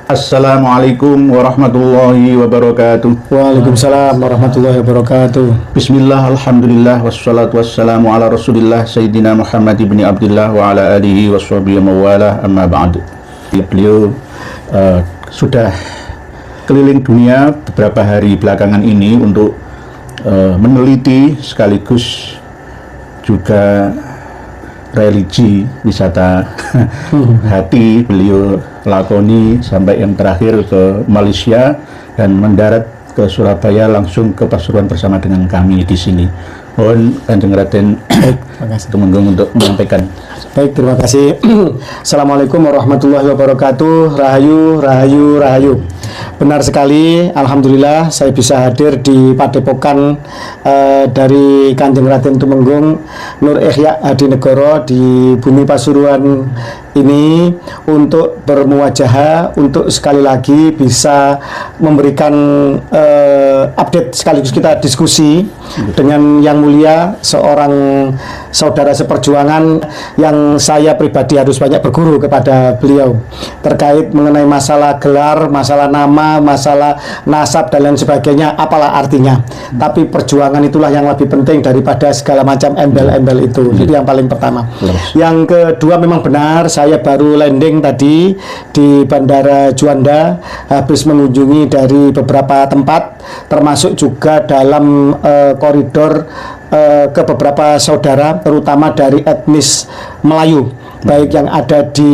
Assalamualaikum warahmatullahi wabarakatuh. Waalaikumsalam warahmatullahi wabarakatuh. Bismillah, alhamdulillah, wassalatu wassalamu ala rasulillah Sayyidina Muhammad ibn Abdullah wa ala alihi wa sahbihi mawalah, amma ba'du. Beliau sudah keliling dunia beberapa hari belakangan ini untuk meneliti sekaligus juga religi wisata hati beliau lakoni sampai yang terakhir ke Malaysia dan mendarat ke Surabaya langsung ke Pasuruan bersama dengan kami di sini. Mohon Kanjeng Raden Tumenggung untuk menyampaikan. Baik, terima kasih. Assalamualaikum warahmatullahi wabarakatuh. Rahayu, rahayu, rahayu. Benar sekali, alhamdulillah saya bisa hadir di padepokan dari Kanjeng Raden Tumenggung Nur Ihya Hadinegoro di bumi Pasuruan ini untuk bermuwajahah, untuk sekali lagi bisa memberikan update sekaligus kita diskusi dengan Yang Mulia, seorang saudara seperjuangan yang saya pribadi harus banyak berguru kepada beliau terkait mengenai masalah gelar, masalah nama, masalah nasab dan lain sebagainya, apalah artinya. Tapi perjuangan itulah yang lebih penting daripada segala macam embel-embel itu. Itu yang paling pertama. Yang kedua, memang benar saya baru landing tadi di Bandara Juanda, habis mengunjungi dari beberapa tempat, termasuk juga dalam koridor ke beberapa saudara, terutama dari etnis Melayu, baik yang ada di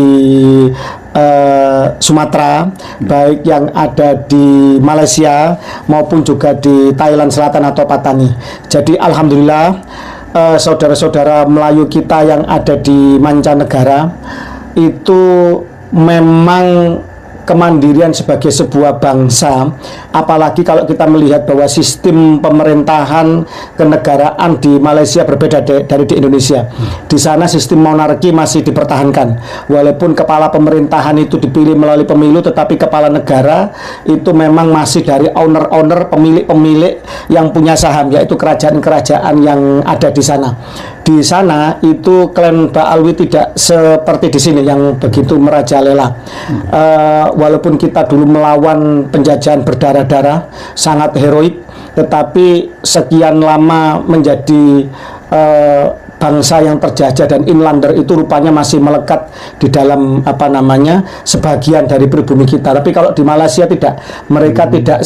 Sumatera, baik yang ada di Malaysia maupun juga di Thailand Selatan atau Patani. Jadi alhamdulillah saudara-saudara Melayu kita yang ada di mancanegara itu memang kemandirian sebagai sebuah bangsa, apalagi kalau kita melihat bahwa sistem pemerintahan kenegaraan di Malaysia berbeda dari di Indonesia. Di sana sistem monarki masih dipertahankan, walaupun kepala pemerintahan itu dipilih melalui pemilu, tetapi kepala negara itu memang masih dari owner-owner, pemilik-pemilik yang punya saham, yaitu kerajaan-kerajaan yang ada di sana. Di sana itu klan Ba'alwi tidak seperti di sini yang begitu merajalela. Walaupun kita dulu melawan penjajahan berdarah-darah, sangat heroik, tetapi sekian lama menjadi bangsa yang terjajah dan inlander itu rupanya masih melekat di dalam sebagian dari pribumi kita. Tapi kalau di Malaysia tidak, mereka tidak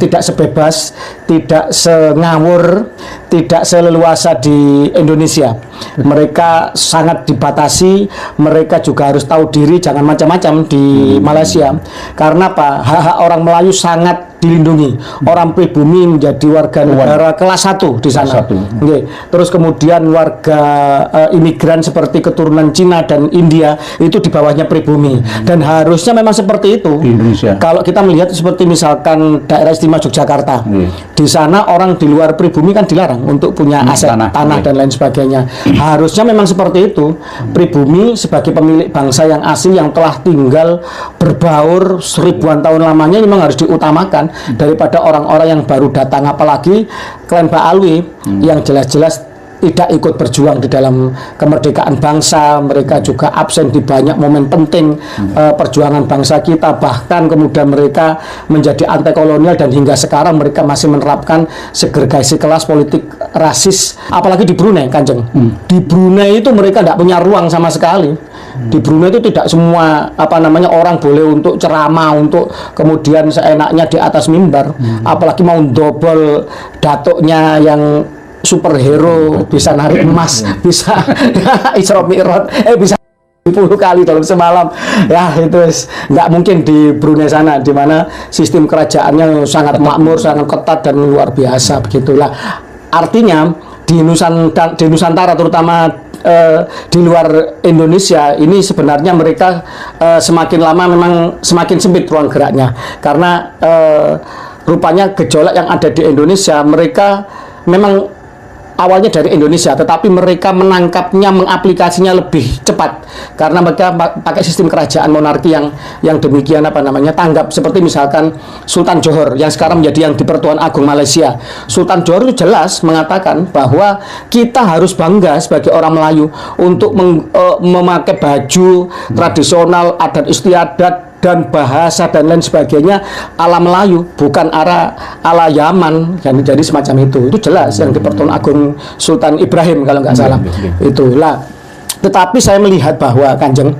tidak sebebas, tidak sengawur, tidak seleluasa di Indonesia. Mereka sangat dibatasi, mereka juga harus tahu diri, jangan macam-macam di Malaysia. Karena apa? Hak-hak orang Melayu sangat dilindungi. Orang pribumi menjadi warga negara kelas 1 di sana. Okay. Terus kemudian warga imigran seperti keturunan Cina dan India itu di bawahnya pribumi. Dan harusnya memang seperti itu. Di Indonesia. Kalau kita melihat seperti misalkan daerah istimewa Yogyakarta. Di sana orang di luar pribumi kan dilarang untuk punya aset tanah dan lain sebagainya. Harusnya memang seperti itu. Pribumi sebagai pemilik bangsa yang asli yang telah tinggal berbaur ribuan tahun lamanya memang harus diutamakan daripada orang-orang yang baru datang, apalagi klan Ba'alwi yang jelas-jelas tidak ikut berjuang di dalam kemerdekaan bangsa. Mereka juga absen di banyak momen penting perjuangan bangsa kita, bahkan kemudian mereka menjadi anti kolonial dan hingga sekarang mereka masih menerapkan segregasi kelas, politik rasis, apalagi di Brunei, Kanjeng. Di Brunei itu mereka tidak punya ruang sama sekali. Di Brunei itu tidak semua orang boleh untuk ceramah, untuk kemudian seenaknya di atas mimbar, apalagi mau double datuknya yang superhero, bisa narik emas, bisa Isra Mi'raj, bisa 10 kali dalam semalam. Ya itu nggak mungkin di Brunei sana, di mana sistem kerajaannya sangat makmur, sangat ketat dan luar biasa, begitulah. Artinya di Nusantara terutama di luar Indonesia ini sebenarnya mereka semakin lama memang semakin sempit ruang geraknya, karena rupanya gejolak yang ada di Indonesia, mereka memang awalnya dari Indonesia, tetapi mereka menangkapnya, mengaplikasinya lebih cepat karena mereka pakai sistem kerajaan monarki yang demikian tanggap. Seperti misalkan Sultan Johor yang sekarang menjadi yang di Pertuan Agung Malaysia. Sultan Johor itu jelas mengatakan bahwa kita harus bangga sebagai orang Melayu untuk memakai baju tradisional, adat istiadat, dan bahasa dan lain sebagainya ala Melayu, bukan ala Yaman. Jadi semacam itu jelas yang di Pertuan Agung Sultan Ibrahim kalau nggak salah. Itulah. Tetapi saya melihat bahwa Kanjeng,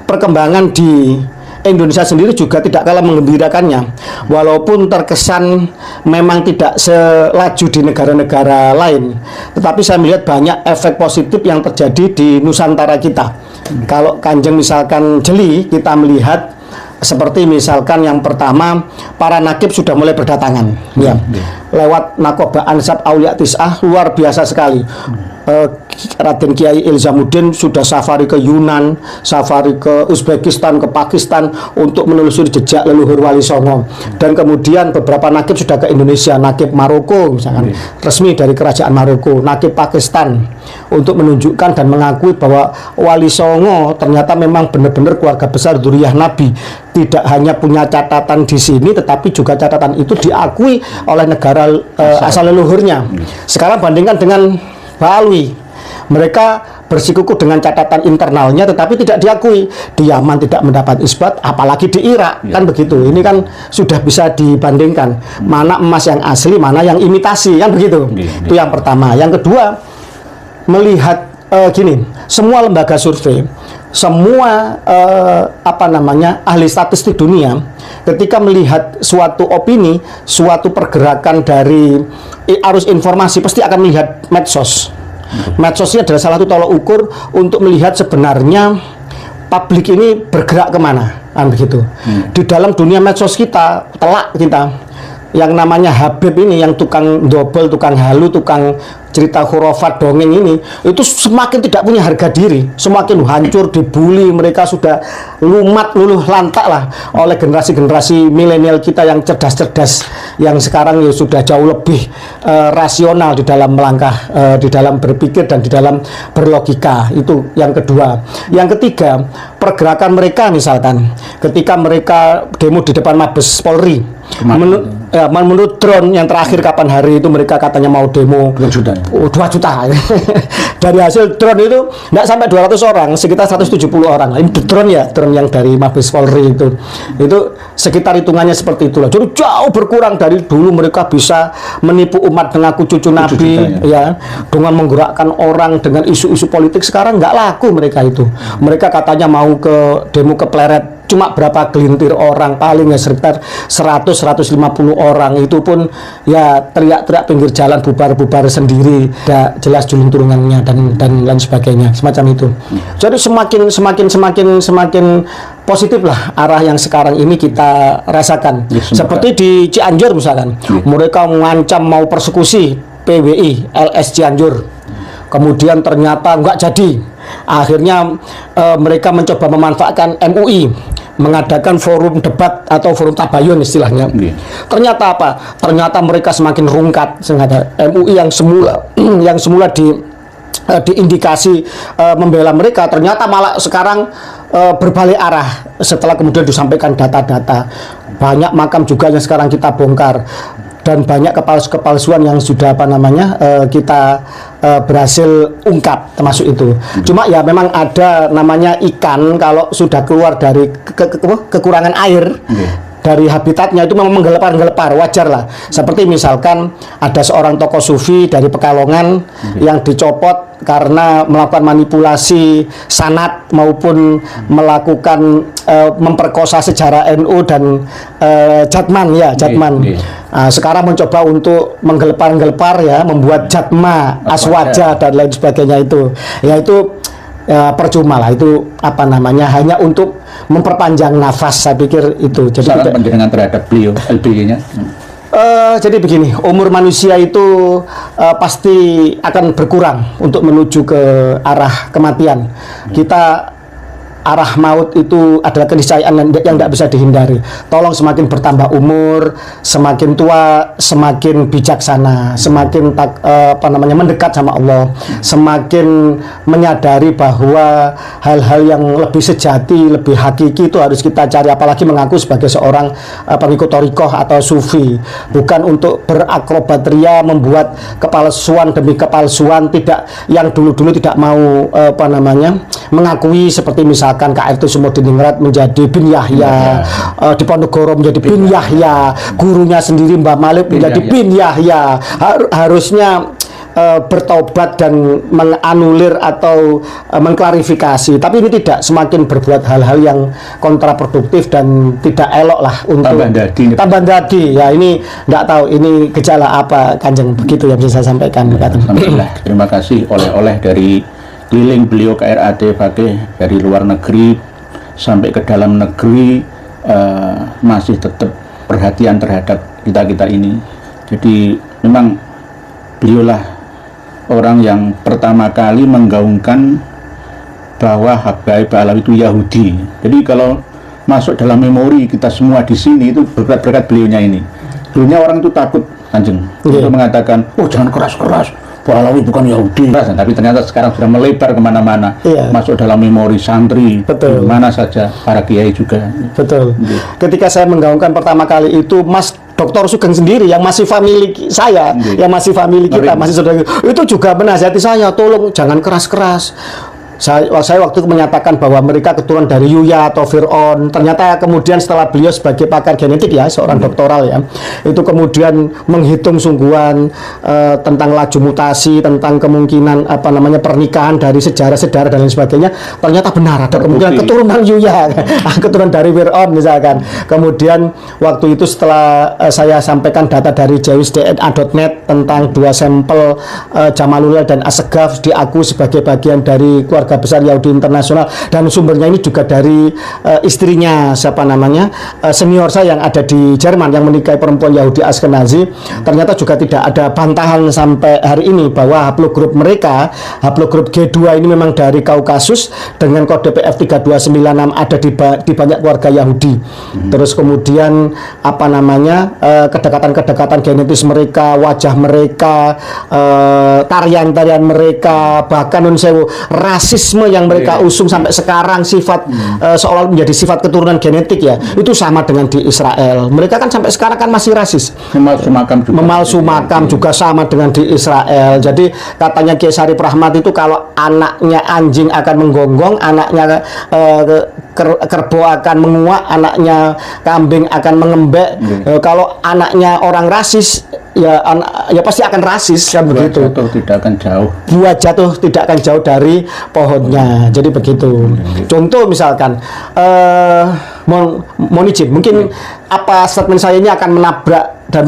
perkembangan di Indonesia sendiri juga tidak kalah menggembirakannya, walaupun terkesan memang tidak selaju di negara-negara lain, tetapi saya melihat banyak efek positif yang terjadi di Nusantara kita. Kalau Kanjeng misalkan jeli, kita melihat seperti misalkan yang pertama, para nakib sudah mulai berdatangan, ya, lewat Nakoba Ansab Aulia Tis'ah, luar biasa sekali. Raden Kiai Ilzamuddin sudah safari ke Yunan, safari ke Uzbekistan, ke Pakistan untuk menelusuri jejak leluhur Wali Songo. Dan kemudian beberapa nakib sudah ke Indonesia, nakib Maroko misalkan, resmi dari kerajaan Maroko, nakib Pakistan, untuk menunjukkan dan mengakui bahwa Wali Songo ternyata memang benar-benar keluarga besar dzurriyyah Nabi. Tidak hanya punya catatan di sini, tetapi juga catatan itu diakui oleh negara asal leluhurnya. Sekarang bandingkan dengan Balawi, mereka bersikukuh dengan catatan internalnya, tetapi tidak diakui. Di Yaman tidak mendapat isbat, apalagi di Irak, kan begitu. Ini kan sudah bisa dibandingkan mana emas yang asli, mana yang imitasi, kan begitu. Itu yang pertama. Yang kedua, melihat gini, semua lembaga survei, semua ahli statistik dunia, ketika melihat suatu opini, suatu pergerakan dari arus informasi, pasti akan melihat medsos. Medsos ini adalah salah satu tolok ukur untuk melihat sebenarnya publik ini bergerak kemana, kan begitu. Di dalam dunia medsos kita, telak kita, yang namanya Habib ini, yang tukang dobel, tukang halu, tukang cerita khurafat dongeng ini, itu semakin tidak punya harga diri, semakin hancur, dibully. Mereka sudah luluh lantak lah oleh generasi-generasi milenial kita yang cerdas-cerdas, yang sekarang ya sudah jauh lebih rasional di dalam melangkah, di dalam berpikir dan di dalam berlogika. Itu yang kedua. Yang ketiga, pergerakan mereka misalkan ketika mereka demo di depan Mabes Polri, menurut drone yang terakhir kapan hari itu mereka katanya mau demo 2 juta. 2 juta. Dari hasil drone itu tidak sampai 200 orang, sekitar 170 orang. Ini drone ya, drone yang dari Mabes Polri itu sekitar hitungannya seperti itulah. Jadi jauh berkurang dari dulu mereka bisa menipu umat mengaku cucu Nabi, ya, dengan menggerakkan orang dengan isu-isu politik. Sekarang nggak laku mereka itu. Mereka katanya mau ke demo ke Pleret, cuma berapa gelintir orang, paling ya sekitar 100-150 orang. Itu pun ya teriak-teriak pinggir jalan, bubar-bubar sendiri, tidak jelas julung turunannya dan lain sebagainya, semacam itu. Jadi semakin positif lah arah yang sekarang ini kita rasakan. Seperti di Cianjur misalkan, mereka mengancam mau persekusi PWI LS Cianjur, kemudian ternyata nggak jadi. Akhirnya mereka mencoba memanfaatkan MUI, mengadakan forum debat atau forum tabayun istilahnya. Ternyata apa? Ternyata mereka semakin rungkat. MUI yang semula diindikasi membela mereka, ternyata malah sekarang berbalik arah setelah kemudian disampaikan data-data. Banyak makam juga yang sekarang kita bongkar, dan banyak kepalsuan yang sudah kita berhasil ungkap, termasuk itu. Cuma ya memang ada namanya ikan kalau sudah keluar dari kekurangan air, dari habitatnya itu memang menggelepar-gelepar, wajar lah. Seperti misalkan ada seorang tokoh sufi dari Pekalongan yang dicopot karena melakukan manipulasi sanad maupun melakukan memperkosa sejarah NU dan Jatman. Sekarang mencoba untuk menggelepar-gelepar, ya, membuat Jatma, Aswaja dan lain sebagainya itu. Ya itu percuma lah, itu hanya untuk memperpanjang nafas, saya pikir itu. Jadi pandangan terhadap beliau LBY-nya. Jadi begini, umur manusia itu pasti akan berkurang untuk menuju ke arah kematian. Arah maut itu adalah keniscayaan yang tidak bisa dihindari. Tolong semakin bertambah umur, semakin tua, semakin bijaksana, semakin mendekat sama Allah, semakin menyadari bahwa hal-hal yang lebih sejati, lebih hakiki itu harus kita cari. Apalagi mengaku sebagai seorang pengikut thariqah atau sufi, bukan untuk berakrobat ria, membuat kepalsuan demi kepalsuan, tidak, yang dulu-dulu tidak mau mengakui, seperti misalkan bahkan KRT Sumodiningrat menjadi bin Yahya, di Ponorogo menjadi bin Yahya, gurunya sendiri Mbah Malik menjadi bin Yahya. Harusnya bertobat dan menganulir atau mengklarifikasi, tapi ini tidak, semakin berbuat hal-hal yang kontraproduktif dan tidak elok lah untuk tambah dadi. Ya ini nggak tahu ini gejala apa Kanjeng, begitu yang bisa saya sampaikan. Alhamdulillah, terima kasih oleh-oleh dari keliling beliau ke RAD Fakih, dari luar negeri sampai ke dalam negeri, masih tetap perhatian terhadap kita ini. Jadi memang beliaulah orang yang pertama kali menggaungkan bahwa Habib Alawi itu Yahudi. Jadi kalau masuk dalam memori kita semua di sini itu berkat beliaunya ini. Dulunya orang itu takut, Kanjeng, untuk mengatakan, oh jangan keras-keras, Pak Alawi bukan Yahudi. Tapi ternyata sekarang sudah melebar kemana-mana, masuk dalam memori santri, mana saja, para kiai juga. Betul. Ketika saya menggaungkan pertama kali itu, Mas Dr. Sugeng sendiri yang masih famili saya, yang masih famili kita, masih saudara, itu juga menasihati saya, tolong jangan keras-keras. Saya waktu itu menyatakan bahwa mereka keturunan dari Yuya atau Fir'aun. Ternyata kemudian setelah beliau sebagai pakar genetik ya, seorang doktoral ya, itu kemudian menghitung sungguhan tentang laju mutasi, tentang kemungkinan pernikahan dari sejarah-sejarah dan lain sebagainya. Ternyata benar ada kemungkinan keturunan Yuya, keturunan dari Fir'aun misalkan. Kemudian waktu itu setelah saya sampaikan data dari jewisdna.net tentang 2 sampel Jamalullah dan Assegaf diakui sebagai bagian dari keluarga besar Yahudi internasional, dan sumbernya ini juga dari istrinya senior saya yang ada di Jerman yang menikahi perempuan Yahudi Ashkenazi. Ternyata juga tidak ada bantahan sampai hari ini bahwa haplogrup mereka, haplogrup G2 ini memang dari Kaukasus dengan kode PF3296 ada di banyak keluarga Yahudi. Terus kemudian kedekatan-kedekatan genetis mereka, wajah mereka, tarian-tarian mereka, bahkan rasisme yang mereka usung sampai sekarang, sifat seolah menjadi sifat keturunan genetik ya, itu sama dengan di Israel. Mereka kan sampai sekarang kan masih rasis, memalsu makam juga sama dengan di Israel. Jadi katanya Kiai Syarif Rahmat itu kalau anaknya anjing akan menggonggong, anaknya kerbau akan menguak, anaknya kambing akan mengembek. Kalau anaknya orang rasis ya pasti akan rasis kan, begitu. Tidak akan jauh. Buah jatuh tidak akan jauh dari pohonnya. Jadi begitu. Contoh misalkan mohon izin, mungkin statement saya ini akan menabrak dan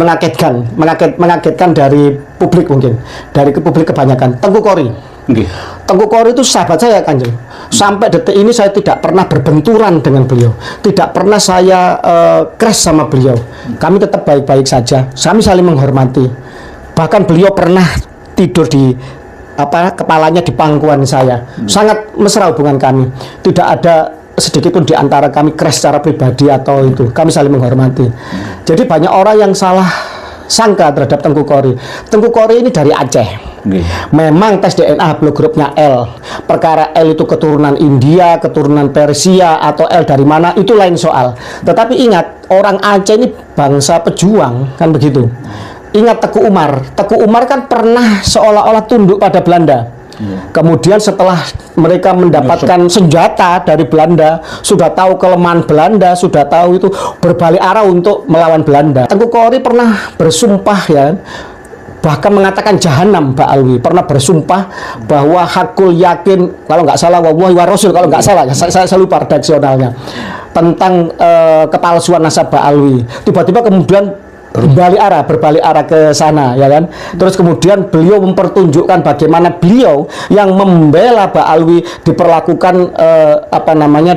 mengagetkan dari publik, mungkin dari publik kebanyakan. Tengku Kori. Tengku Kori itu sahabat saya, Kanjeng. Sampai detik ini saya tidak pernah berbenturan dengan beliau, tidak pernah saya crash sama beliau. Kami tetap baik-baik saja, kami saling menghormati. Bahkan beliau pernah tidur di kepalanya di pangkuan saya. Sangat mesra hubungan kami, tidak ada sedikit pun di antara kami crash secara pribadi atau itu. Kami saling menghormati. Jadi banyak orang yang salah sangka terhadap Tengku Kori. Tengku Kori ini dari Aceh. Memang tes DNA haplogrupnya L. Perkara L itu keturunan India, keturunan Persia, atau L dari mana, itu lain soal. Tetapi ingat, orang Aceh ini bangsa pejuang, kan begitu. Ingat Teku Umar. Teku Umar kan pernah seolah-olah tunduk pada Belanda. Kemudian setelah mereka mendapatkan senjata dari Belanda, sudah tahu kelemahan Belanda, sudah tahu itu, berbalik arah untuk melawan Belanda. Tengku Kori pernah bersumpah ya, bahkan mengatakan jahanam, Mbak Alwi pernah bersumpah bahwa hakul yakin, kalau nggak salah wallahi wa rasul, kalau nggak salah saya lupa redaksionalnya, tentang kepalsuan nasab Mbak Alwi. Tiba-tiba kemudian berbalik arah ke sana ya kan. Terus kemudian beliau mempertunjukkan bagaimana beliau yang membela Mbak Alwi diperlakukan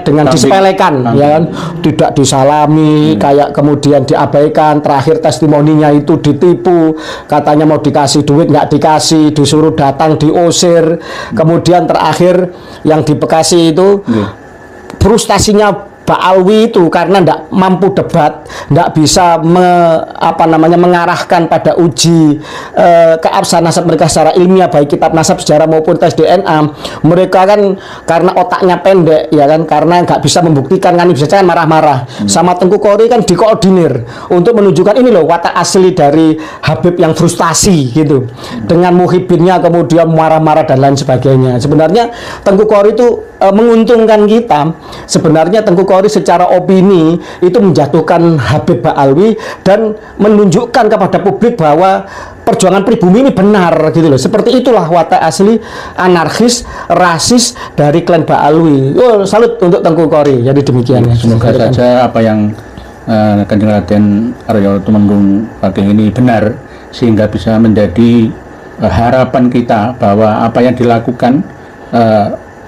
dengan disepelekan ya kan, tidak disalami, kayak kemudian diabaikan. Terakhir testimoninya itu ditipu, katanya mau dikasih duit nggak dikasih, disuruh datang diusir. Kemudian terakhir yang di Bekasi itu frustasinya Pak Alwi itu karena tidak mampu debat, tidak bisa mengarahkan pada uji keabsahan nasab mereka secara ilmiah, baik kitab nasab sejarah maupun tes DNA. Mereka kan karena otaknya pendek, ya kan, karena nggak bisa membuktikan, kan bisa kan marah-marah. Sama Tengku Kori kan dikoordinir untuk menunjukkan ini loh watak asli dari Habib yang frustasi gitu, dengan muhibinnya kemudian marah-marah dan lain sebagainya. Sebenarnya Tengku Kori itu menguntungkan kita. Sebenarnya Tengku Kori secara opini itu menjatuhkan Habib Ba'alwi dan menunjukkan kepada publik bahwa perjuangan pribumi ini benar gitu loh. Seperti itulah watak asli anarkis, rasis dari klan Ba'alwi. Oh, salut untuk Tengku Kori. Jadi demikian ya. Semoga saja apa yang Kanjeng Raden Arya Tumenggung Bagong ini benar, sehingga bisa menjadi harapan kita bahwa apa yang dilakukan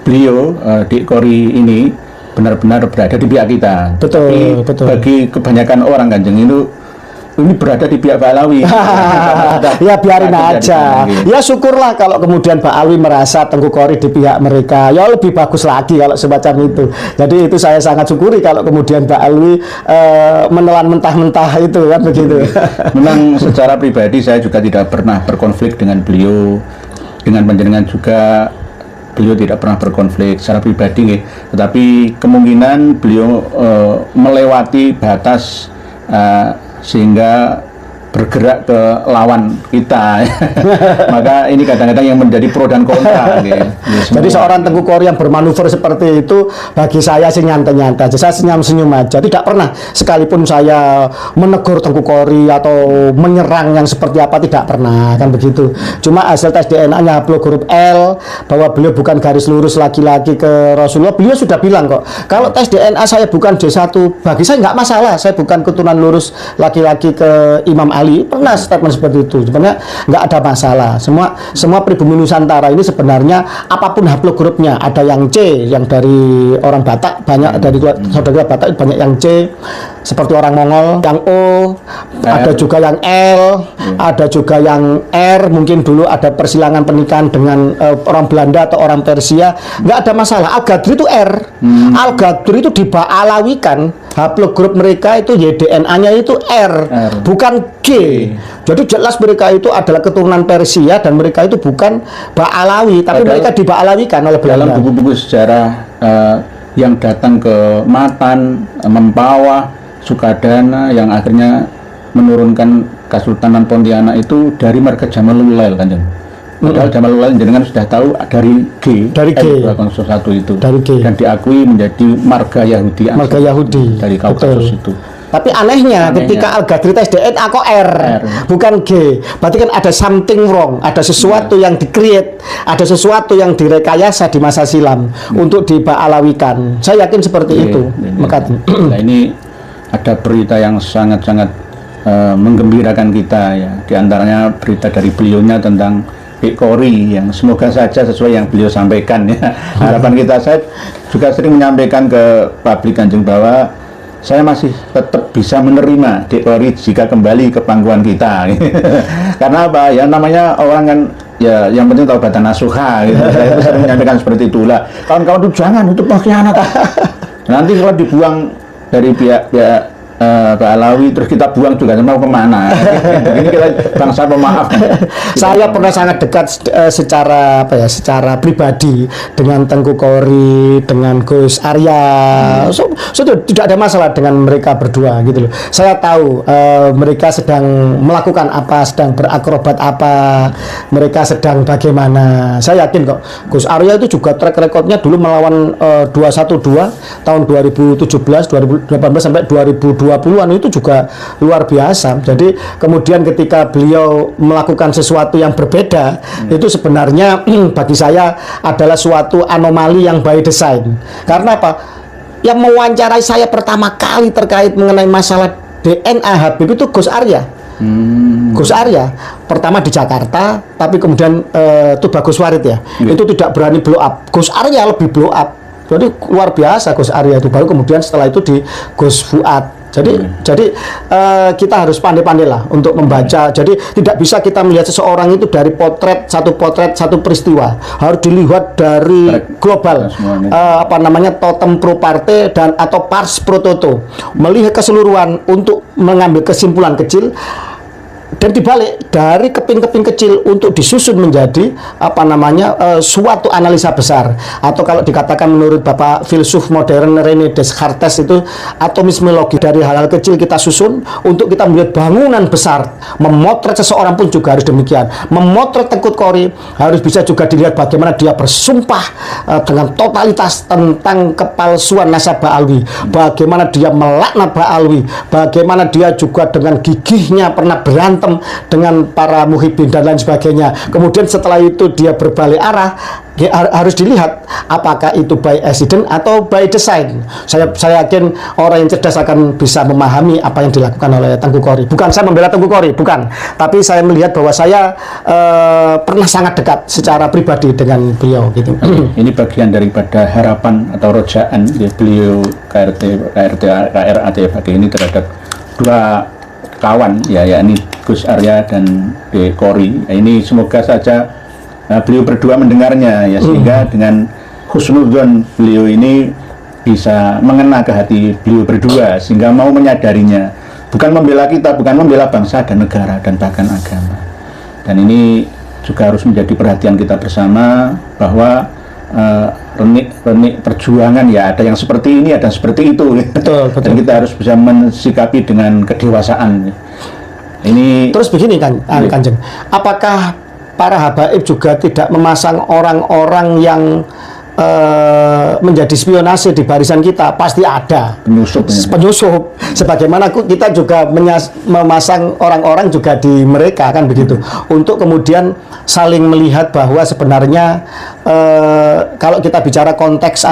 beliau Dik Kori ini benar-benar berada di pihak kita. Betul, tapi betul. bagi kebanyakan orang Kanjeng itu ini berada di pihak Ba'alawi. Ya biarin aja. Ya syukurlah kalau kemudian Ba'alwi merasa Tengku Kori di pihak mereka. Ya lebih bagus lagi kalau semacam itu. Jadi itu saya sangat syukuri kalau kemudian Ba'alwi menelan mentah-mentah itu kan begitu. Memang secara pribadi saya juga tidak pernah berkonflik dengan beliau. Dengan panjenengan juga beliau tidak pernah berkonflik secara pribadi, tetapi kemungkinan beliau melewati batas sehingga bergerak ke lawan kita. Maka ini kadang-kadang yang menjadi pro dan kontra. Jadi seorang Tengku Kori yang bermanuver seperti itu bagi saya sih nyantai-nyantai aja, saya senyum-senyum aja, tidak pernah sekalipun saya menegur Tengku Kori atau menyerang yang seperti apa, tidak pernah, kan begitu. Cuma hasil tes DNA-nya haplogrup L, bahwa beliau bukan garis lurus laki-laki ke Rasulullah, beliau sudah bilang kok, kalau tes DNA saya bukan D1, bagi saya nggak masalah, saya bukan keturunan lurus laki-laki ke Imam Ali, pernah statement seperti itu. Sebenarnya nggak ada masalah. Semua pribumi Nusantara ini sebenarnya apapun haplogrupnya, ada yang C, yang dari orang Batak, banyak dari saudara Batak banyak yang C, seperti orang Mongol, yang O, ada juga yang L, ada juga yang R. Mungkin dulu ada persilangan pernikahan dengan orang Belanda atau orang Persia, nggak ada masalah. Al-Ghadri itu R, Al-Ghadri itu diba'alawikan, haplogrup mereka itu YDNA-nya itu R, bukan G. Jadi jelas mereka itu adalah keturunan Persia dan mereka itu bukan Ba'alawi, tapi mereka diba'alawikan oleh Belanda. Dalam buku-buku sejarah yang datang ke Matan, Mempawah, Sukadana, yang akhirnya menurunkan Kesultanan Pontianak itu dari marga Jamalul Lail, kan? Padahal Jamalul Lail jenengan sudah tahu dari G, dari G, satu itu, dari G, dan diakui menjadi marga Yahudi, marga Yahudi dari Kaukasus itu. Tapi anehnya ketika Al-Ghadri tes DNA kok R, bukan G. Berarti kan ada something wrong, ada sesuatu yang di-create, ada sesuatu yang direkayasa di masa silam untuk diba'alawikan. Saya yakin seperti itu. Nah, ini ada berita yang sangat-sangat menggembirakan kita ya. Di antaranya berita dari beliaunya tentang Dik Kori, yang semoga saja sesuai yang beliau sampaikan ya. Harapan kita, saya juga sering menyampaikan ke publik Kanjeng bahwa saya masih tetap bisa menerima Dik Kori jika kembali ke pangkuan kita. Karena apa ya, namanya orang kan ya yang penting taubatan nasuha gitu. Saya sering menyampaikan seperti itulah. Kawan-kawan itu jangan, itu pengkhianat. Nanti kalau dibuang dari pihak Ba'alawi terus kita buang juga, mau kemana? Ini kita bangsa pemaaf. Saya pernah sangat dekat secara secara pribadi dengan Tengku Kori, dengan Gus Arya. So, tidak ada masalah dengan mereka berdua gitu loh. Saya tahu mereka sedang melakukan apa, sedang berakrobat apa, mereka sedang bagaimana. Saya yakin kok Gus Arya itu juga track recordnya dulu melawan 212 tahun 2017, 2018 sampai 2020-an itu juga luar biasa. Jadi kemudian ketika beliau melakukan sesuatu yang berbeda, itu sebenarnya bagi saya adalah suatu anomali yang by design. Karena apa? Yang mewawancarai saya pertama kali terkait mengenai masalah DNA Habib itu Gus Arya. Gus Arya pertama di Jakarta, tapi kemudian itu Bagus Warid ya, itu tidak berani blow up. Gus Arya lebih blow up. Jadi luar biasa Gus Arya itu. Baru kemudian setelah itu di Gus Fuad. Jadi kita harus pandai-pandai lah untuk membaca. Jadi tidak bisa kita melihat seseorang itu dari satu peristiwa. Harus dilihat dari global, totem pro parte dan atau pars pro toto. Melihat keseluruhan untuk mengambil kesimpulan kecil. Dan dibalik dari keping-keping kecil untuk disusun menjadi suatu analisa besar, atau kalau dikatakan menurut Bapak filsuf modern René Descartes itu atomisme logis. Dari hal-hal kecil kita susun untuk kita melihat bangunan besar. Memotret seseorang pun juga harus demikian. Memotret Tengku Kori harus bisa juga dilihat bagaimana dia bersumpah dengan totalitas tentang kepalsuan nasabah Alwi, bagaimana dia melaknat Ba'alwi, bagaimana dia juga dengan gigihnya pernah berantem dengan para muhibbin dan lain sebagainya. Kemudian setelah itu dia berbalik arah, harus dilihat apakah itu by accident atau by design. Saya yakin orang yang cerdas akan bisa memahami apa yang dilakukan oleh Tengku Kori. Bukan saya membela Tengku Kori, bukan. Tapi saya melihat bahwa saya pernah sangat dekat secara pribadi dengan beliau gitu. Ini bagian daripada harapan atau rojaan beliau KRAT ini terhadap dua kawan yakni Gus Arya dan B. Kori. Ini semoga saja beliau berdua mendengarnya sehingga dengan husnudzon beliau ini bisa mengena ke hati beliau berdua sehingga mau menyadarinya, bukan membela kita, bukan membela bangsa dan negara dan bahkan agama. Dan ini juga harus menjadi perhatian kita bersama bahwa renik perjuangan ada yang seperti ini, ada yang seperti itu. Betul. Dan kita harus bisa mensikapi dengan kedewasaan. Ini terus begini Kanjeng, apakah para habaib juga tidak memasang orang-orang yang menjadi spionase di barisan kita? Pasti ada penyusup. Sebagaimana kita juga memasang orang-orang juga di mereka, kan begitu, untuk kemudian saling melihat bahwa sebenarnya kalau kita bicara konteks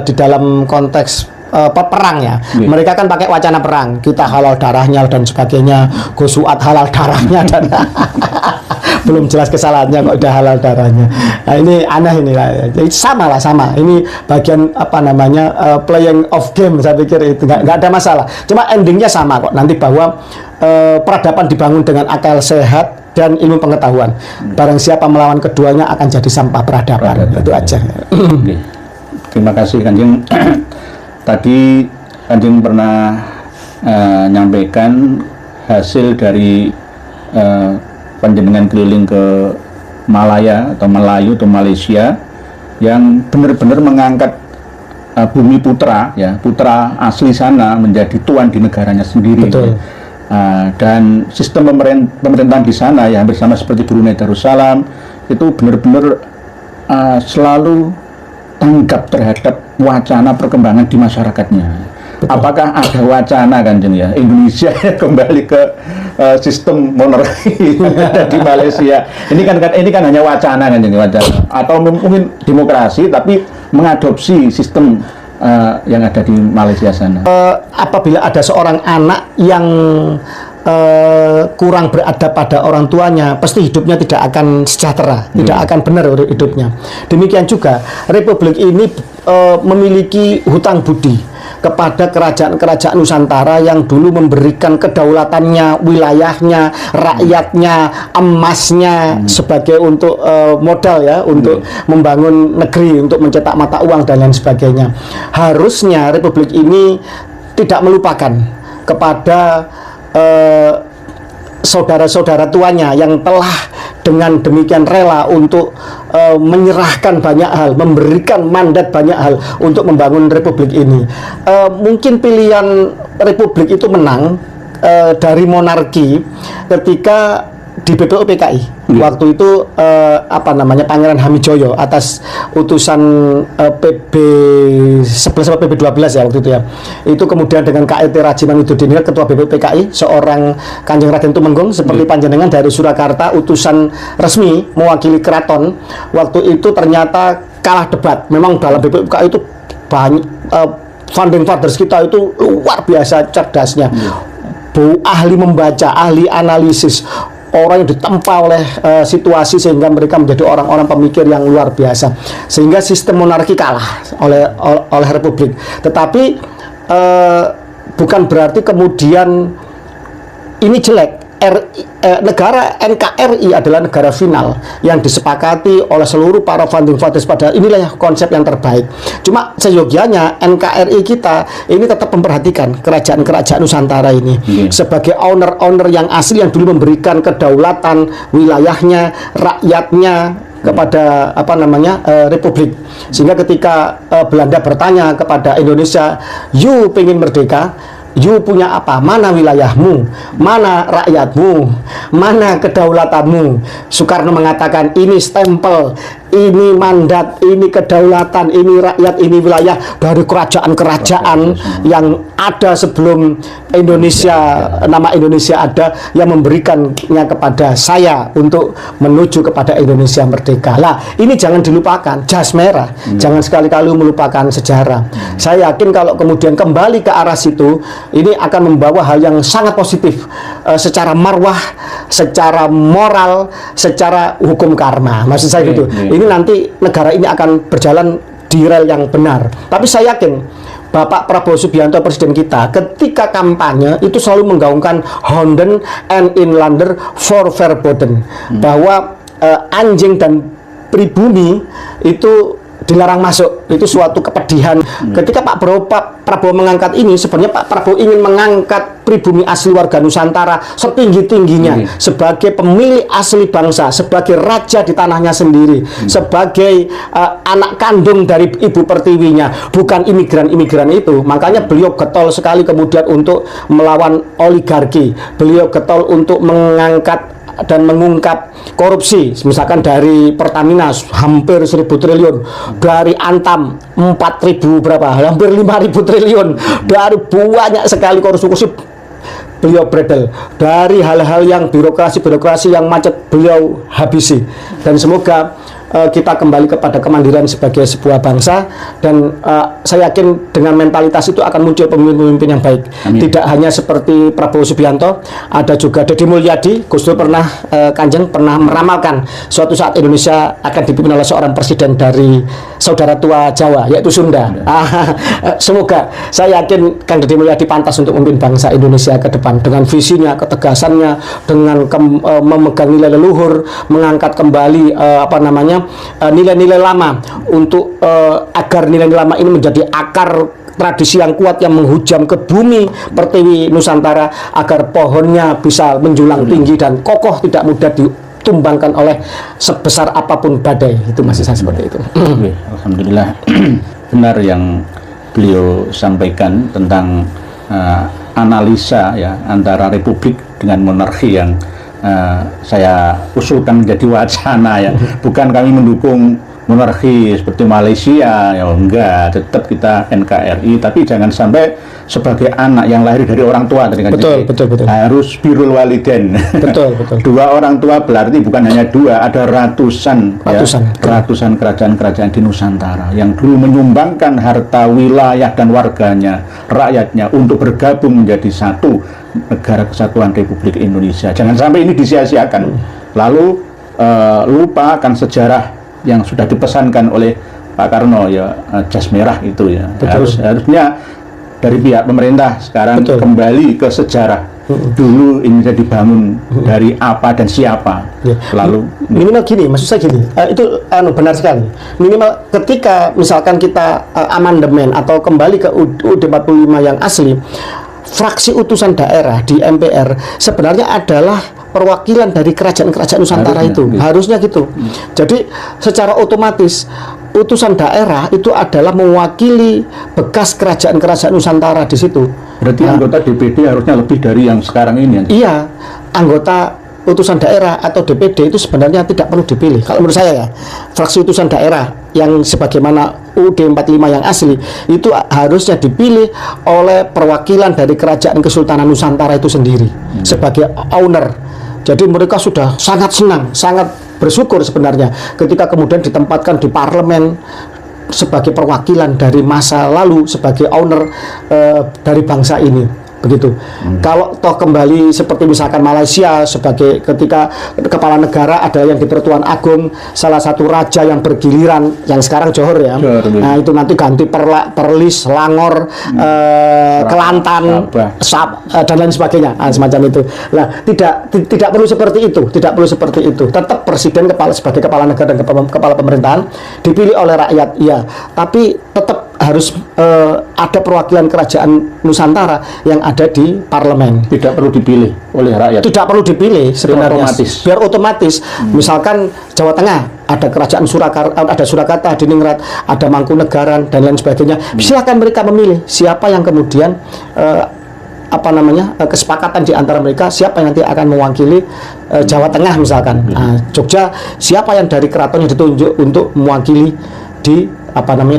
di dalam konteks perang mereka kan pakai wacana perang, kita halal darahnya dan sebagainya, Gosuat halal darahnya dan belum jelas kesalahannya kok udah halal darahnya. Nah, ini aneh ini lah. Jadi sama. Ini bagian playing of game, saya pikir itu nggak ada masalah. Cuma endingnya sama kok nanti, bahwa peradaban dibangun dengan akal sehat dan ilmu pengetahuan. Barang siapa melawan keduanya akan jadi sampah peradaban. Itu aja. Terima kasih Kanjeng. Tadi Kanjeng pernah nyampaikan hasil dari panjenengan keliling ke Malaya atau Melayu atau Malaysia yang benar-benar mengangkat bumi putra putra asli sana menjadi tuan di negaranya sendiri. Betul. Dan sistem pemerintahan di sana hampir sama seperti Brunei Darussalam, itu benar-benar selalu tanggap terhadap wacana perkembangan di masyarakatnya. Betul. Apakah ada wacana Kanjeng Indonesia kembali ke sistem monarki di Malaysia? Ini kan hanya wacana Kanjeng, atau mungkin demokrasi tapi mengadopsi sistem yang ada di Malaysia sana. Apabila ada seorang anak yang kurang beradab pada orang tuanya, pasti hidupnya tidak akan sejahtera, tidak akan benar hidupnya. Demikian juga Republik ini memiliki hutang budi kepada kerajaan-kerajaan Nusantara yang dulu memberikan kedaulatannya, wilayahnya, rakyatnya, emasnya sebagai untuk modal untuk membangun negeri, untuk mencetak mata uang dan lain sebagainya. Harusnya Republik ini tidak melupakan kepada saudara-saudara tuanya yang telah dengan demikian rela untuk menyerahkan banyak hal, memberikan mandat banyak hal untuk membangun Republik ini. Mungkin pilihan Republik itu menang dari monarki ketika di BPUPKI. Waktu itu Pangeran Hamijoyo atas utusan PB 11 atau PB 12 waktu itu itu kemudian dengan KRT Rajiman Widodo ketua BPUPKI, seorang Kanjeng Raden Tumenggung seperti panjenengan dari Surakarta, utusan resmi mewakili keraton. Waktu itu ternyata kalah debat. Memang dalam BPUPKI itu banyak founding fathers kita itu luar biasa cerdasnya, ahli membaca, ahli analisis, orang yang ditempa oleh situasi sehingga mereka menjadi orang-orang pemikir yang luar biasa, sehingga sistem monarki kalah oleh Republik. Tetapi bukan berarti kemudian ini jelek. Negara NKRI adalah negara final yang disepakati oleh seluruh para founding fathers, padahal inilah konsep yang terbaik. Cuma seyogianya NKRI kita ini tetap memperhatikan kerajaan-kerajaan Nusantara ini sebagai owner-owner yang asli, yang dulu memberikan kedaulatan wilayahnya, rakyatnya kepada republik, sehingga ketika Belanda bertanya kepada Indonesia, "You pengen merdeka, you punya apa? Mana wilayahmu? Mana rakyatmu? Mana kedaulatanmu?" Soekarno mengatakan, "Ini stempel, ini mandat, ini kedaulatan, ini rakyat, ini wilayah dari kerajaan-kerajaan yang ada sebelum Indonesia, nama Indonesia ada, yang memberikannya kepada saya untuk menuju kepada Indonesia merdeka." Lah, ini jangan dilupakan, jas merah. Jangan sekali-kali melupakan sejarah. Saya yakin kalau kemudian kembali ke arah situ, ini akan membawa hal yang sangat positif secara marwah, secara moral, secara hukum karma. Maksud saya gitu. Ini nanti negara ini akan berjalan di rel yang benar. Tapi saya yakin Bapak Prabowo Subianto, presiden kita, ketika kampanye itu selalu menggaungkan Honden en Inlander voor Verboden, bahwa anjing dan pribumi itu dilarang masuk. Itu suatu kepedihan. Ketika Pak Prabowo mengangkat ini, sebenarnya Pak Prabowo ingin mengangkat pribumi asli warga Nusantara setinggi-tingginya, sebagai pemilik asli bangsa, sebagai raja di tanahnya sendiri, sebagai anak kandung dari ibu pertiwinya, bukan imigran-imigran itu. Makanya beliau getol sekali kemudian untuk melawan oligarki. Beliau getol untuk mengangkat dan mengungkap korupsi, misalkan dari Pertamina hampir 1.000 triliun, dari Antam 4.000 berapa, hampir 5.000 triliun, dari banyak sekali korupsi beliau bredel, dari hal-hal yang birokrasi yang macet beliau habisi. Dan semoga kita kembali kepada kemandirian sebagai sebuah bangsa, dan saya yakin dengan mentalitas itu akan muncul pemimpin-pemimpin yang baik. Amin. Tidak hanya seperti Prabowo Subianto, ada juga Deddy Mulyadi. Gus Dur pernah Kanjeng pernah meramalkan suatu saat Indonesia akan dipimpin oleh seorang presiden dari saudara tua Jawa, yaitu Sunda. Semoga, saya yakin Kang Deddy Mulyadi pantas untuk memimpin bangsa Indonesia ke depan dengan visinya, ketegasannya, dengan memegang nilai leluhur, mengangkat kembali nilai-nilai lama untuk agar nilai-nilai lama ini menjadi akar tradisi yang kuat yang menghujam ke bumi pertiwi Nusantara, agar pohonnya bisa menjulang tinggi dan kokoh, tidak mudah ditumbangkan oleh sebesar apapun badai. Itu masih saya seperti itu. Alhamdulillah. Benar yang beliau sampaikan tentang analisa ya antara republik dengan monarki yang saya usulkan menjadi wacana ya. Bukan kami mendukung monarki seperti Malaysia ya, enggak, tetap kita NKRI, tapi jangan sampai sebagai anak yang lahir dari orang tua tadi kan, betul. harus birrul walidain. Betul. Dua orang tua berarti bukan hanya dua, ada ratusan kerajaan-kerajaan di Nusantara yang dulu menyumbangkan harta, wilayah dan warganya, rakyatnya untuk bergabung menjadi satu negara kesatuan Republik Indonesia. Jangan sampai ini disia-siakan, lalu lupa akan sejarah yang sudah dipesankan oleh Pak Karno ya, jas merah itu ya. Harusnya dari pihak pemerintah sekarang kembali ke sejarah. Dulu ini sudah dibangun dari apa dan siapa. Lalu minimal gini, maksud saya gini, itu benar sekali. Minimal ketika misalkan kita amandemen atau kembali ke UUD 45 yang asli, fraksi utusan daerah di MPR sebenarnya adalah perwakilan dari kerajaan-kerajaan Nusantara. Harusnya gitu. Jadi secara otomatis utusan daerah itu adalah mewakili bekas kerajaan-kerajaan Nusantara di situ. Berarti anggota DPD harusnya lebih dari yang sekarang ini. Iya, anggota utusan daerah atau DPD itu sebenarnya tidak perlu dipilih. Kalau menurut saya ya, fraksi utusan daerah yang sebagaimana UUD 45 yang asli itu harusnya dipilih oleh perwakilan dari kerajaan Kesultanan Nusantara itu sendiri sebagai owner. Jadi mereka sudah sangat senang, sangat bersyukur sebenarnya ketika kemudian ditempatkan di parlemen sebagai perwakilan dari masa lalu, sebagai owner dari bangsa ini. begitu. Kalau toh kembali seperti misalkan Malaysia sebagai ketika kepala negara ada yang di Pertuan Agung, salah satu raja yang bergiliran yang sekarang Johor ya. Nah, itu nanti ganti Perlis, Selangor, Kelantan, dan lain sebagainya. Nah, semacam itu. Nah, tidak perlu seperti itu, tidak perlu seperti itu. Tetap presiden sebagai kepala negara dan kepala pemerintahan dipilih oleh rakyat, iya. Tapi tetap harus ada perwakilan kerajaan Nusantara yang ada di parlemen. Tidak perlu dipilih oleh rakyat. Tidak perlu dipilih sebenarnya. Biar otomatis. Misalkan Jawa Tengah ada kerajaan ada Surakarta, Diningrat, ada Mangkunegaran dan lain sebagainya. Silakan mereka memilih siapa yang kemudian kesepakatan di antara mereka siapa yang nanti akan mewakili Jawa Tengah misalkan. Jogja siapa yang dari keraton yang ditunjuk untuk mewakili di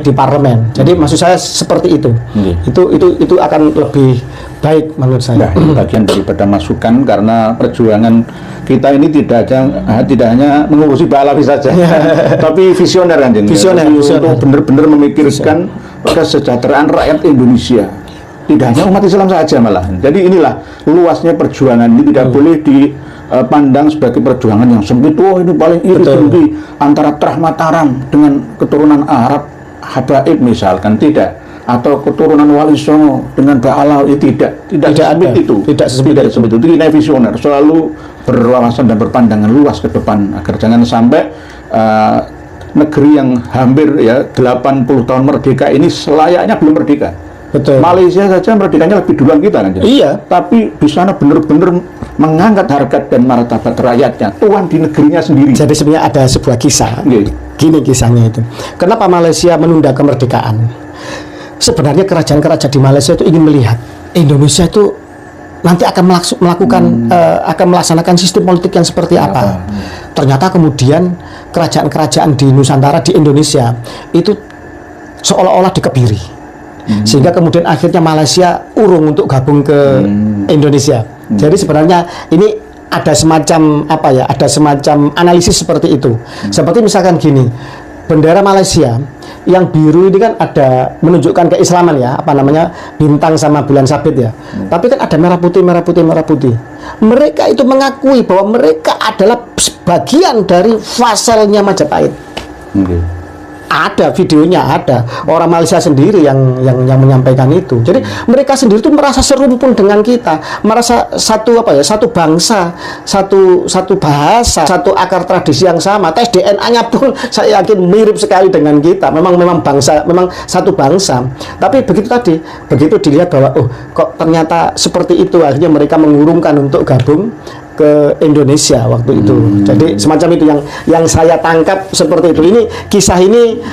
di parlemen. Jadi maksud saya seperti itu. Itu akan lebih baik menurut saya. Ini bagian daripada masukan karena perjuangan kita ini tidak hanya mengurusi Balawi saja, tapi visioner kan, visioner. Untuk benar-benar memikirkan kesejahteraan rakyat Indonesia. Tidak hanya umat Islam saja malah. Jadi inilah luasnya perjuangan ini tidak boleh dipandang sebagai perjuangan yang sempit. Ini paling iri antara Trah Mataram dengan keturunan Arab Habaib misalkan, tidak. Atau keturunan Wali Songo dengan Ba'alawi, tidak sempit itu. Tidak sempit itu. Ini visioner, selalu berwawasan dan berpandangan luas ke depan agar jangan sampai negeri yang hampir 80 tahun merdeka ini selayaknya belum merdeka. Betul. Malaysia saja merdekanya lebih duluan kita kan. Iya. Tapi di sana benar-benar mengangkat harkat dan martabat rakyatnya, tuan di negerinya sendiri. Jadi sebenarnya ada sebuah kisah. Gini kisahnya itu. Kenapa Malaysia menunda kemerdekaan? Sebenarnya kerajaan-kerajaan di Malaysia itu ingin melihat Indonesia itu nanti akan akan melaksanakan sistem politik yang seperti apa. Ternyata kemudian kerajaan-kerajaan di Nusantara di Indonesia itu seolah-olah dikebiri. Sehingga kemudian akhirnya Malaysia urung untuk gabung ke Indonesia. Jadi sebenarnya ini ada semacam ada semacam analisis seperti itu. Seperti misalkan gini, bendera Malaysia yang biru ini kan ada menunjukkan keislaman ya, bintang sama bulan sabit ya. Tapi kan ada merah putih. Mereka itu mengakui bahwa mereka adalah bagian dari vasalnya Majapahit. Ada videonya, ada orang Malaysia sendiri yang menyampaikan itu. Jadi mereka sendiri itu merasa serumpun dengan kita, merasa satu bangsa, satu bahasa, satu akar tradisi yang sama. Tes DNA-nya pun saya yakin mirip sekali dengan kita. Memang bangsa, memang satu bangsa. Tapi begitu dilihat bahwa kok ternyata seperti itu, akhirnya mereka mengurungkan untuk gabung ke Indonesia waktu itu. Jadi semacam itu yang saya tangkap seperti itu. Ini kisah ini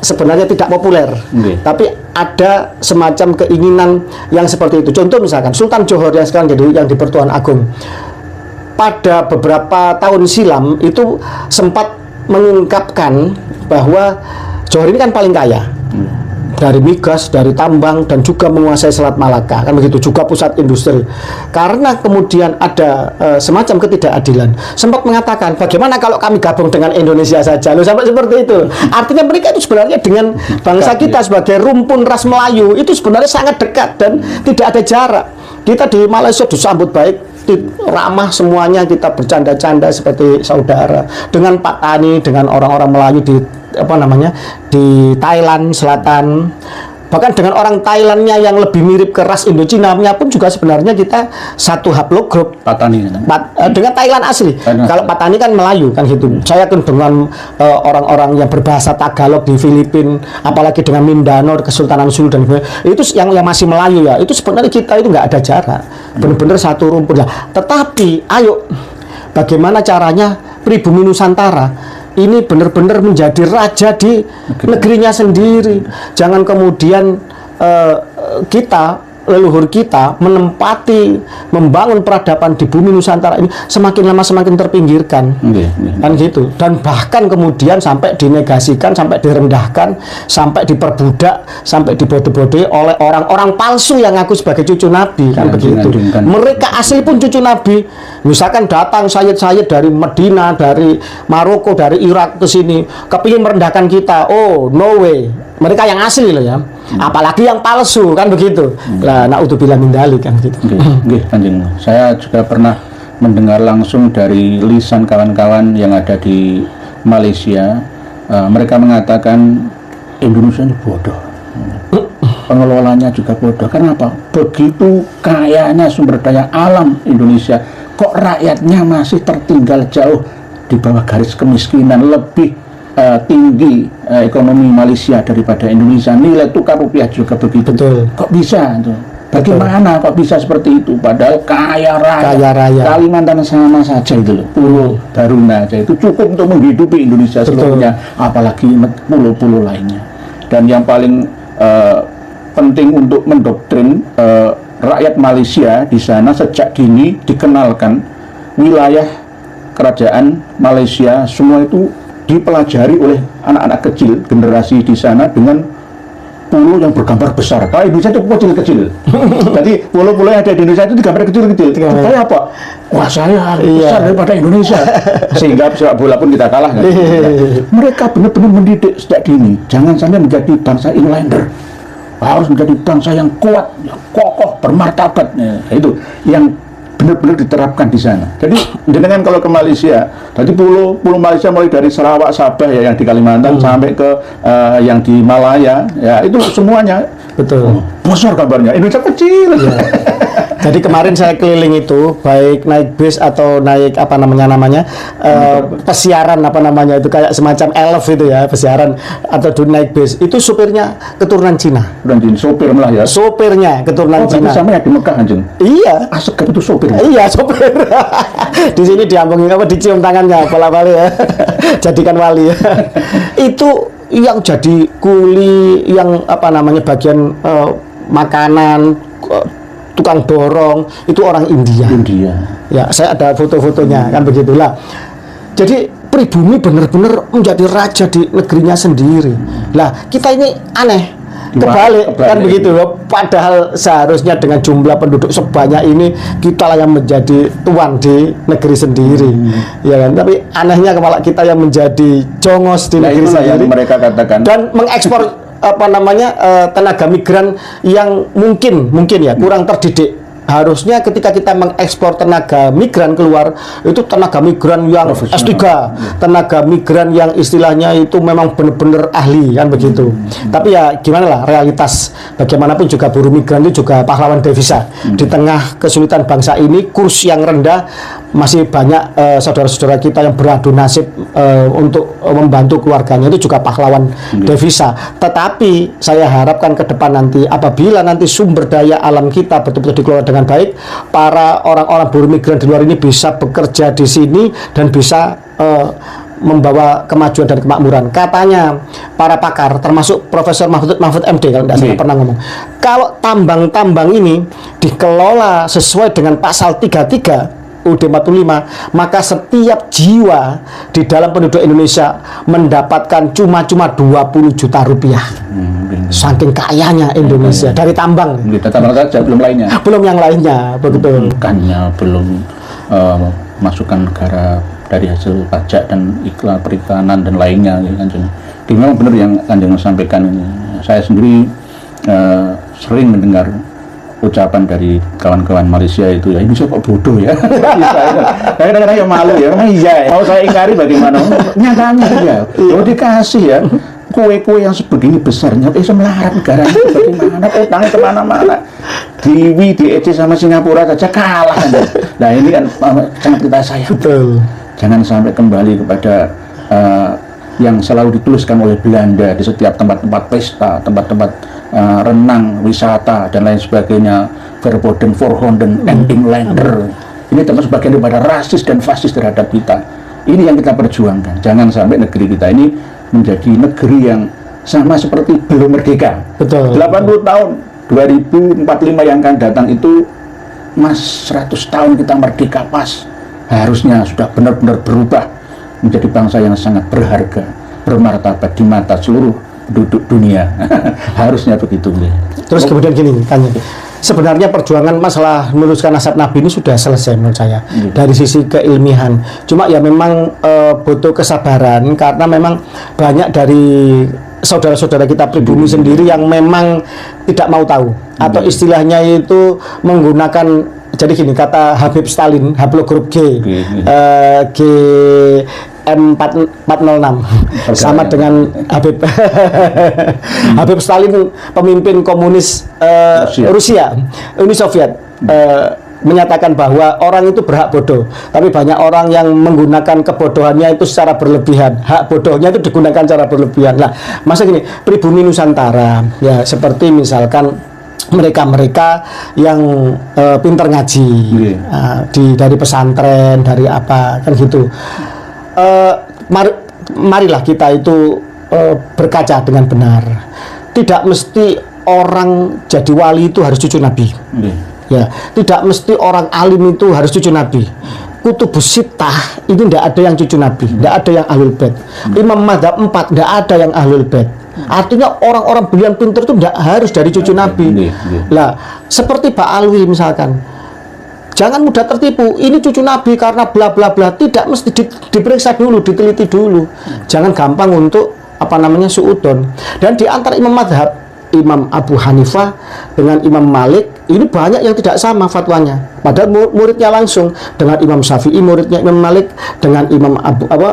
sebenarnya tidak populer. Tapi ada semacam keinginan yang seperti itu. Contoh misalkan Sultan Johor yang sekarang jadi yang di Pertuan Agung. Pada beberapa tahun silam itu sempat mengungkapkan bahwa Johor ini kan paling kaya. Dari migas, dari tambang, dan juga menguasai Selat Malaka, kan begitu, juga pusat industri. Karena kemudian ada semacam ketidakadilan, sempat mengatakan bagaimana kalau kami gabung dengan Indonesia saja, sampai seperti itu. Artinya mereka itu sebenarnya dengan bangsa kita sebagai rumpun ras Melayu itu sebenarnya sangat dekat dan tidak ada jarak. Kita di Malaysia disambut baik, ramah semuanya, kita bercanda-canda seperti saudara dengan Pak Tani, dengan orang-orang Melayu di di Thailand Selatan, bahkan dengan orang Thailandnya yang lebih mirip ke ras Indochina-nya pun juga sebenarnya kita satu haplogroup. Pak Tani dengan Thailand asli. Kalau Pak Tani kan Melayu kan gitu. Saya kan dengan orang-orang yang berbahasa Tagalog di Filipina, apalagi dengan Mindanao, Kesultanan Sulu dan itu yang masih Melayu ya. Itu sebenarnya kita itu nggak ada jarak. Benar-benar satu rumpun lah. Tetapi ayo bagaimana caranya pribumi Nusantara ini benar-benar menjadi raja di negerinya sendiri. Jangan kemudian leluhur kita membangun peradaban di bumi Nusantara ini semakin lama semakin terpinggirkan. Kan gitu. Dan bahkan kemudian sampai dinegasikan, sampai direndahkan, sampai diperbudak, sampai dibodoh-bodohi oleh orang-orang palsu yang ngaku sebagai cucu Nabi, kan begitu. Mereka asli pun cucu Nabi. Misalkan datang Sayyid dari Medina, dari Maroko, dari Irak ke sini, kepingin merendahkan kita. Oh, no way. mereka yang asli loh ya. Apalagi yang palsu kan begitu. Lah naudzubillah min dzalik kan gitu. Nggih, Kanjeng. Saya juga pernah mendengar langsung dari lisan kawan-kawan yang ada di Malaysia. Mereka mengatakan Indonesia ini bodoh. Pengelolanya juga bodoh. Kenapa? Begitu kayanya sumber daya alam Indonesia, kok rakyatnya masih tertinggal jauh di bawah garis kemiskinan, lebih tinggi ekonomi Malaysia daripada Indonesia, nilai tukar rupiah juga begitu. Betul. Kok bisa tuh? Bagaimana kok bisa seperti itu? Padahal kaya raya. Kalimantan sama saja itu loh, Pulau Daruna aja itu cukup untuk menghidupi Indonesia seluruhnya, apalagi pulau-pulau lainnya. Dan yang paling penting untuk mendoktrin rakyat Malaysia di sana sejak dini dikenalkan wilayah kerajaan Malaysia semua itu dipelajari oleh anak-anak kecil generasi di sana dengan pulau yang bergambar besar. Kalau Indonesia itu kecil-kecil. Jadi pulau-pulau yang ada di Indonesia itu digambar kecil-kecil. Supaya apa? Wah, saya besar daripada Indonesia. Sehingga sepak bola pun kita kalah kan. Mereka benar-benar mendidik sejak dini. Jangan sampai menjadi bangsa inlander. Harus menjadi bangsa yang kuat, yang kokoh, bermartabat. Itu yang benar-benar diterapkan di sana. Jadi dengan kalau ke Malaysia, tadi pulau Malaysia mulai dari Sarawak, Sabah ya yang di Kalimantan sampai ke yang di Malaya, ya itu semuanya betul. Besar kabarnya. Indonesia kecil. Ya. Jadi kemarin saya keliling itu baik naik bis atau naik apa namanya pesiaran apa namanya itu kayak semacam elf itu ya pesiaran atau naik bis itu supirnya keturunan Cina. Sopir malah ya. Sopirnya keturunan Cina. Sama ya di Mekah anjing. Iya. Asegap itu sopir. Iya sopir. Di sini diambungin apa dicium tangannya bola-balik ya. Jadikan wali ya. Itu yang jadi kuli yang apa namanya bagian makanan tukang dorong itu orang India. Ya, saya ada foto-fotonya kan begitulah. Jadi pribumi benar-benar menjadi raja di negerinya sendiri. Lah, kita ini aneh. Kebalik kan begitu loh. Padahal seharusnya dengan jumlah penduduk sebanyak ini kita lah yang menjadi tuan di negeri sendiri. Ya kan? Tapi anehnya kepala kita yang menjadi jongos di negeri sendiri. Yang mereka katakan. Dan mengekspor apa namanya tenaga migran yang mungkin ya kurang terdidik. Harusnya ketika kita mengekspor tenaga migran keluar itu tenaga migran yang S3, tenaga migran yang istilahnya itu memang benar-benar ahli kan begitu. Tapi ya gimana lah realitas bagaimanapun juga buruh migran itu juga pahlawan devisa. Di tengah kesulitan bangsa ini kurs yang rendah masih banyak saudara-saudara kita yang beradu nasib untuk membantu keluarganya itu juga pahlawan devisa. Tetapi saya harapkan ke depan nanti apabila nanti sumber daya alam kita betul-betul dikelola dengan baik, para orang-orang buruh migran di luar ini bisa bekerja di sini dan bisa membawa kemajuan dan kemakmuran. Katanya para pakar termasuk Profesor Mahfud MD kalau tidak salah pernah ngomong, kalau tambang-tambang ini dikelola sesuai dengan pasal 33 UUD 45, maka setiap jiwa di dalam penduduk Indonesia mendapatkan cuma 20 juta rupiah. Saking kayanya Indonesia dari tambang. Tambang saja, belum lainnya. Belum yang lainnya, betul. Bukannya belum masukan negara dari hasil pajak dan iklan perikanan dan lainnya, ya, Kanjeng. Jadi memang benar yang Kanjeng sampaikan ini. Saya sendiri sering mendengar ucapan dari kawan-kawan Malaysia itu ya Indonesia kok bodoh ya. Kadang-kadang ya malu ya. Iya, mau saya ingkari bagaimana? Nyatanya ya. Kalau dikasih ya kue-kue yang sebegini besarnya bisa melarat negara itu bagaimana? Utangnya kemana-mana. Di EC sama Singapura saja kalah. Nah ini kan sangat kita sayang. Betul. Jangan sampai kembali kepada yang selalu dituliskan oleh Belanda di setiap tempat-tempat pesta, tempat-tempat renang, wisata dan lain sebagainya, verboden, voorhonden, en Englander. Ini termasuk bagian daripada rasis dan fasis terhadap kita. Ini yang kita perjuangkan. Jangan sampai negeri kita ini menjadi negeri yang sama seperti belum merdeka. Betul. 80 tahun, 2045 yang akan datang itu Mas 100 tahun kita merdeka pas. Harusnya sudah benar-benar berubah menjadi bangsa yang sangat berharga, bermartabat di mata seluruh penduduk dunia. Harusnya begitu. Terus kemudian gini kan, sebenarnya perjuangan masalah meluruskan nasab Nabi ini sudah selesai menurut saya dari sisi keilmihan. Cuma ya memang butuh kesabaran karena memang banyak dari saudara-saudara kita pribumi sendiri yang memang tidak mau tahu, atau istilahnya itu menggunakan, jadi gini, kata Habib Stalin, haplogrup G, G M406 sama dengan Habib Habib Stalin, pemimpin komunis Rusia, Uni Soviet, menyatakan bahwa orang itu berhak bodoh, tapi banyak orang yang menggunakan kebodohannya itu secara berlebihan. Hak bodohnya itu digunakan secara berlebihan. Nah, masa gini, pribumi Nusantara ya, seperti misalkan mereka-mereka yang pinter ngaji, dari pesantren, dari apa kan gitu. Marilah kita itu berkaca dengan benar. Tidak mesti orang jadi wali itu harus cucu Nabi. Ya, tidak mesti orang alim itu harus cucu Nabi. Kutubus Sittah itu tidak ada yang cucu Nabi, tidak ada yang ahlul bait. Imam Madzhab 4 tidak ada yang ahlul bait. Artinya orang-orang brilian pintar itu tidak harus dari cucu Nabi. Lah, seperti Pak Alwi misalkan, jangan mudah tertipu. Ini cucu Nabi karena bla bla bla. Tidak mesti diperiksa dulu, diteliti dulu. Jangan gampang untuk suudon. Dan di antara imam mazhab, Imam Abu Hanifah dengan Imam Malik ini banyak yang tidak sama fatwanya. Padahal muridnya langsung dengan Imam Syafi'i, muridnya Imam Malik dengan Imam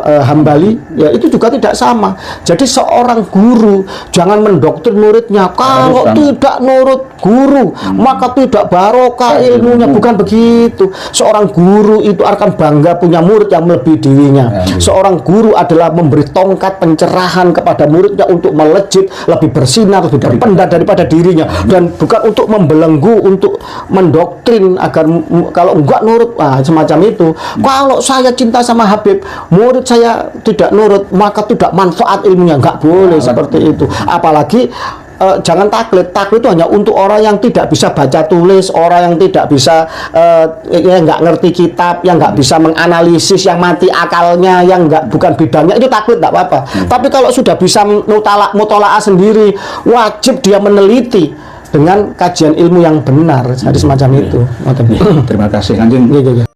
Hambali, ya itu juga tidak sama. Jadi seorang guru jangan mendoktrin muridnya. Kalau tidak nurut guru, maka tidak barokah ilmunya. Bukan begitu. Seorang guru itu akan bangga punya murid yang melebihi dirinya. Seorang guru adalah memberi tongkat pencerahan kepada muridnya untuk melejit, lebih bersinar, lebih berpendar daripada dirinya, dan bukan untuk membelenggu, untuk mendoktrin agar kalau enggak nurut, semacam itu. Kalau saya cinta sama Habib, murid saya tidak nurut, maka tidak manfaat ilmunya. Enggak boleh seperti itu. Apalagi jangan taklid. Taklid itu hanya untuk orang yang tidak bisa baca tulis, orang yang tidak bisa yang nggak ngerti kitab, yang nggak bisa menganalisis, yang mati akalnya, yang bukan bidangnya, itu taklid tidak apa-apa. Tapi kalau sudah bisa mutola'ah sendiri, wajib dia meneliti dengan kajian ilmu yang benar. Jadi semacam itu. Terima kasih Kanjeng.